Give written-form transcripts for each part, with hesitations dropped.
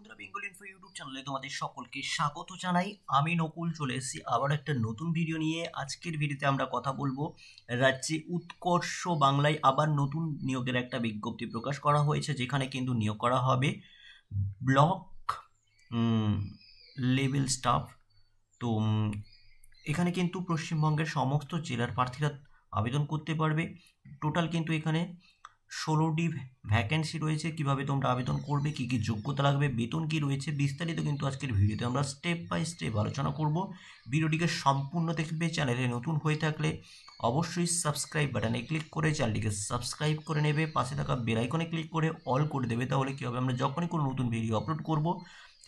বন্ধুরা, Bengal info YouTube চ্যানেলে তোমাদের সকলকে স্বাগত জানাই। আমি নকুল চলে এসেছি আবার একটা নতুন ভিডিও নিয়ে। আজকের ভিডিওতে আমরা কথা বলবো রাজ্যে উৎকর্ষ বাংলায় আবার নতুন নিয়োগের একটা বিজ্ঞপ্তি প্রকাশ করা হয়েছে, যেখানে কিন্তু নিয়োগ করা হবে ব্লক লেভেল স্টাফ। তো এখানে কিন্তু পশ্চিমবঙ্গের সমস্ত জেলার প্রার্থীরা আবেদন করতে পারবে। টোটাল কিন্তু এখানে 16টি ভ্যাকেন্সি রয়েছে। কিভাবে তোমরা আবেদন করবে, কি কি যোগ্যতা লাগবে, বেতন কি রয়েছে, বিস্তারিত কিন্তু আজকের ভিডিওতে আমরা স্টেপ বাই স্টেপ আলোচনা করব। ভিডিওটিকে সম্পূর্ণ দেখবে। চ্যানেলে নতুন হয়ে থাকলে অবশ্যই সাবস্ক্রাইব বাটনে ক্লিক করে চ্যানেলটিকে সাবস্ক্রাইব করে নেবে। পাশে থাকা বেল আইকনে ক্লিক করে অল করে দেবে। তাহলে কী হবে, আমরা যখনই কোনো নতুন ভিডিও আপলোড করব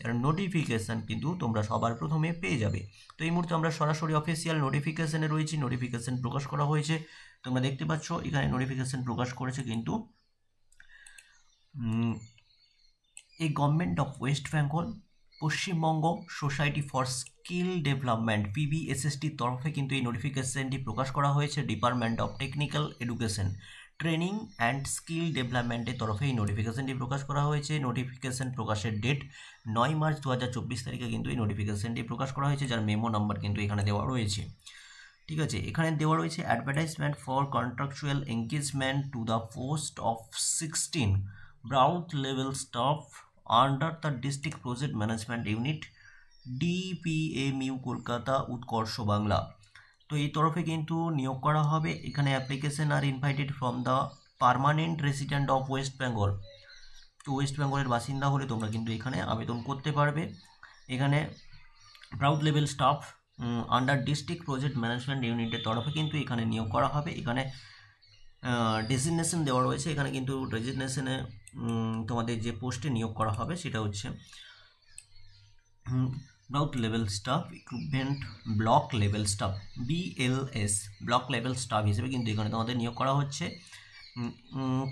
তার নোটিফিকেশান কিন্তু তোমরা সবার প্রথমে পেয়ে যাবে। তো এই মুহূর্তে আমরা সরাসরি অফিসিয়াল নোটিফিকেশানে রয়েছি। নোটিফিকেশান প্রকাশ করা হয়েছে, তোমরা দেখতে পাচ্ছ এখানে নোটিফিকেশান প্রকাশ করেছে কিন্তু এই government of West Bengal Paschimbanga society for skill development PBSSTর তরফে কিন্তু এই নোটিফিকেশানটি প্রকাশ করা হয়েছে। Department of technical education training and skill ডেভেলপমেন্টের তরফে এই নোটিফিকেশানটি প্রকাশ করা হয়েছে। নোটিফিকেশান প্রকাশের ডেট 9 মার্চ 2024 তারিখে কিন্তু এই নোটিফিকেশানটি প্রকাশ করা হয়েছে, যার মেমো নাম্বার কিন্তু এখানে দেওয়া রয়েছে। ঠিক আছে, এখানে দেওয়া রয়েছে advertisement for contractual engagement to the post of 16 ব্রাউথ level staff under the district project management unit DPMU Kolkata Utkarsh Bangla. তো এই তরফে কিন্তু নিয়োগ করা হবে। এখানে application are invited from the permanent resident of West Bengal. তো ওয়েস্ট বেঙ্গলের বাসিন্দা হলে তোমরা কিন্তু এখানে আবেদন করতে পারবে। এখানে ব্রাউথ level staff under district project management ইউনিটের তরফে কিন্তু এখানে নিয়োগ করা হবে। এখানে ডেজিগনেশন দেওয়া রয়েছে। এখানে কিন্তু ডেজিগনেশনে তোমাদের যে পোস্টে নিয়োগ করা হবে সেটা হচ্ছে ব্রাউথ level staff equipment block level staff BLS block level staff হিসেবে কিন্তু এখানে তোমাদের নিয়োগ করা হচ্ছে।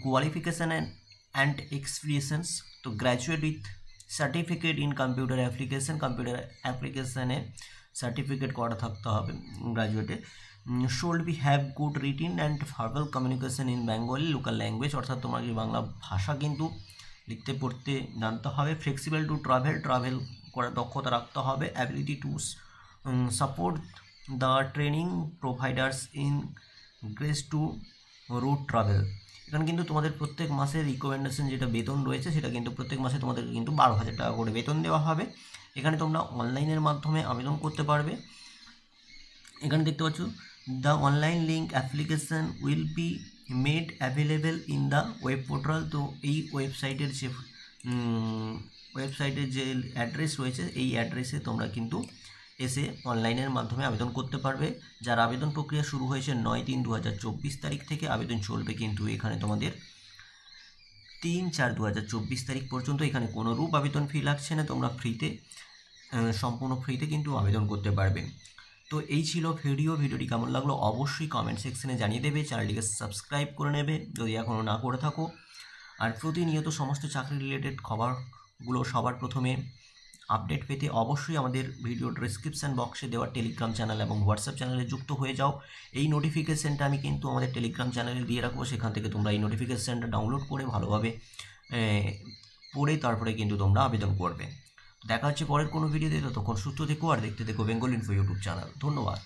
কোয়ালিফিকেশান অ্যান্ড এক্সপিরিয়েন্স, তো graduate with certificate in computer application, computer অ্যাপ্লিকেশানে সার্টিফিকেট করা থাকতে হবে গ্র্যাজুয়েটে। should be have good written and verbal communication in Bengali local language, অর্থাৎ তোমাকে বাংলা ভাষা কিন্তু লিখতে পড়তে জানতে হবে। ফ্লেক্সিবল টু ট্রাভেল করার দক্ষতা রাখতে হবে। Ability to support the training providers in grace to route travel. এখানে কিন্তু তোমাদের প্রত্যেক মাসের রিকমেন্ডেশন যেটা বেতন রয়েছে সেটা কিন্তু প্রত্যেক মাসে তোমাদেরকে কিন্তু 12,000 টাকা করে বেতন দেওয়া হবে। এখানে তোমরা অনলাইনের মাধ্যমে আবেদন করতে পারবে। এখানে দেখতে পাচ্ছ the online link application will be made available in the web portal. তো এই ওয়েবসাইটের যে অ্যাড্রেস রয়েছে এই অ্যাড্রেসে তোমরা কিন্তু এসে অনলাইনের মাধ্যমে আবেদন করতে পারবে। যার আবেদন প্রক্রিয়া শুরু হয়েছে 9/3/2024 তারিখ থেকে। আবেদন চলবে কিন্তু এখানে তোমাদের 3/4/2024 তারিখ পর্যন্ত। এখানে কোনো রূপ আবেদন ফি লাগছে না, তোমরা সম্পূর্ণ ফ্রিতে কিন্তু আবেদন করতে পারবে। তো এই ছিল ভিডিওটি কেমন লাগলো অবশ্যই কমেন্ট সেকশনে জানিয়ে দেবে। চ্যানেলটিকে সাবস্ক্রাইব করে নেবে যদি এখনও না করে থাকো। আর প্রতিনিয়ত সমস্ত চাকরি রিলেটেড খবরগুলো সবার প্রথমে আপডেট পেতে অবশ্যই আমাদের ভিডিও ডেসক্রিপশান বক্সে দেওয়া টেলিগ্রাম চ্যানেল এবং হোয়াটসঅ্যাপ চ্যানেলে যুক্ত হয়ে যাও। এই নোটিফিকেশানটা আমি কিন্তু আমাদের টেলিগ্রাম চ্যানেলে দিয়ে রাখবো, সেখান থেকে তোমরা এই নোটিফিকেশানটা ডাউনলোড করে ভালোভাবে পড়ে তারপরে কিন্তু তোমরা আবেদন করবে। দেখা হচ্ছে পরের কোনো ভিডিওতে। ততক্ষণ সুস্থ থেকো আর দেখতে থেকো বেঙ্গল ইনফো ইউটিউব চ্যানেল। ধন্যবাদ।